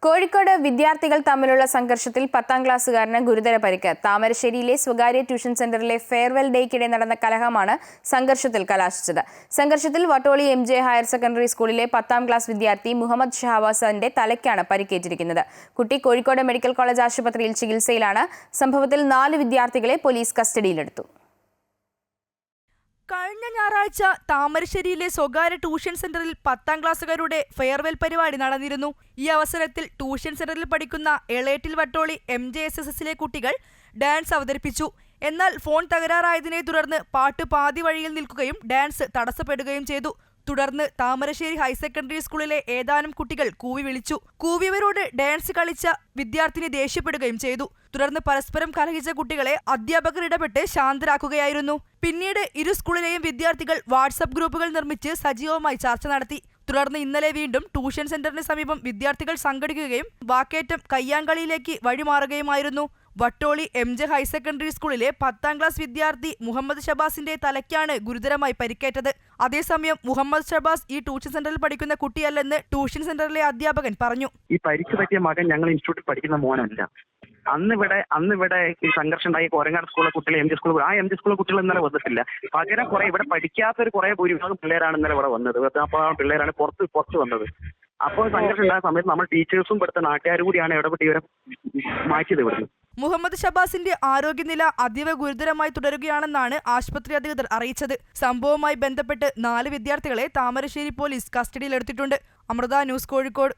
കോഴിക്കോട് വിദ്യാർത്ഥികൾ തമ്മിലുള്ള സംഘർഷത്തിൽ 10ാം ക്ലാസ്സുകാരന് ഗുരുതര പരിക്ക്. താമരശ്ശേരിയിലെ സ്വകാര്യ ട്യൂഷൻ സെന്ററിലെ ഫെയർവെൽ ഡേയ്ക്കിടെ നടന്ന കലഹമാണ് സംഘർഷത്തിൽ കലാശിച്ചത്. സംഘർഷത്തിൽ വട്ടോളി MJ ഹയർ സെക്കൻഡറി സ്കൂളിലെ 10ാം ക്ലാസ് വിദ്യാർത്ഥി മുഹമ്മദ് ഷഹബാസിന്റെ തലയ്ക്കാണ് പരിക്കേറ്റിരിക്കുന്നത്. കുട്ടി കോഴിക്കോട് മെഡിക്കൽ കോളേജ് ആശുപത്രിയിൽ ചികിത്സയിലാണ്. സംഭവത്തിൽ 4 വിദ്യാർത്ഥികളെ പോലീസ് കസ്റ്റഡിയിലെടുത്തു. കഴിഞ്ഞ ഞായറാഴ്ച താമരശ്ശേരിയിലെ സ്വകാര്യ ട്യൂഷൻ സെന്ററിൽ 10ാം ക്ലാസ്സുകാരുടെ ഫെയർവെൽ പരിപാടി നടന്നിരുന്നു. ഈ അവസരത്തിൽ ട്യൂഷൻ സെന്ററിൽ പഠിക്കുന്ന എളേറ്റിൽ വട്ടോളി MJSSലെ കുട്ടികൾ ഡാൻസ് അവതരിപ്പിച്ചു. എന്നാൽ ഫോൺ തകരാറായതിനെ തുടർന്ന് പാട്ട് പാതി വഴിയിൽ നിൽക്കുകയും ഡാൻസ് തടസ്സപ്പെടുകയും ചെയ്തു. തുടർന്ന് താമരശ്ശേരി ഹയർ സെക്കൻഡറി സ്കൂളിലെ ഏതാനും കുട്ടികൾ കൂവി വിളിച്ചു. കൂവിയവരോട് ഡാൻസ് കളിച്ച വിദ്യാർത്ഥിനി ദേഷ്യപ്പെടുകയും ചെയ്തു. തുടർന്ന് പരസ്പരം കലഹിച്ച കുട്ടികളെ അധ്യാപകർ ഇടപെട്ട് ശാന്തരാക്കുകയായിരുന്നു. പിന്നീട് ഇരു സ്കൂളിലെയും വിദ്യാർത്ഥികൾ വാട്സ്ആപ്പ് ഗ്രൂപ്പുകൾ നിർമ്മിച്ച് സജീവമായി ചർച്ച നടത്തി. തുടർന്ന് ഇന്നലെ വീണ്ടും ട്യൂഷൻ സെന്ററിന് സമീപം വിദ്യാർത്ഥികൾ സംഘടിക്കുകയും വാക്കേറ്റം കയ്യാങ്കളിയിലേക്ക് വഴിമാറുകയുമായിരുന്നു. വട്ടോളി MJ ഹയർ സെക്കൻഡറി സ്കൂളിലെ 10ാം ക്ലാസ് വിദ്യാർത്ഥി മുഹമ്മദ് ഷഹബാസിന്റെ തലയ്ക്കാണ് ഗുരുതരമായി പരിക്കേറ്റത്. അതേസമയം മുഹമ്മദ് ഷഹബാസ് ഈ ട്യൂഷൻ സെന്ററിൽ പഠിക്കുന്ന കുട്ടിയല്ലെന്ന് ട്യൂഷൻ സെന്ററിലെ അധ്യാപകൻ പറഞ്ഞു. ഈ പരിക്ക് പറ്റിയ മകൻ ഞങ്ങൾ ഇൻസ്റ്റിറ്റ്യൂട്ടിൽ പഠിക്കുന്ന മോനല്ല. അന്നിവിടെ ഈ സംഘർഷം ഉണ്ടായി കോരങ്ങാട് സ്കൂളിലെ കുട്ടികൾ MJ സ്കൂളിലെ കുട്ടികൾ ഇന്നലെ വന്നിട്ടില്ല. പകരം കുറെ ഇവിടെ പഠിക്കാത്തൊരു കുറെ ഭൂരിഭാഗം പിള്ളേരാണ് ഇന്നലെ ഇവിടെ വന്നത്. അപ്പോൾ ആ പിള്ളേരാണ് പുറത്ത് വന്നത്. അപ്പോൾ സംഘർഷം ഉണ്ടായ സമയത്ത് നമ്മൾ ടീച്ചേഴ്സും ഇവിടുത്തെ നാട്ടുകാരും കൂടിയാണ് ഇടപെട്ട് ഇവരെ മാറ്റിയത് ഇവിടുന്ന്. മുഹമ്മദ് ഷഹബാസിന്റെ ആരോഗ്യനില അതീവ ഗുരുതരമായി തുടരുകയാണെന്നാണ് ആശുപത്രി അധികൃതർ അറിയിച്ചത്. സംഭവവുമായി ബന്ധപ്പെട്ട് 4 വിദ്യാർത്ഥികളെ താമരശ്ശേരി പോലീസ് കസ്റ്റഡിയിലെടുത്തിട്ടുണ്ട്. അമൃത ന്യൂസ്, കോഴിക്കോട്.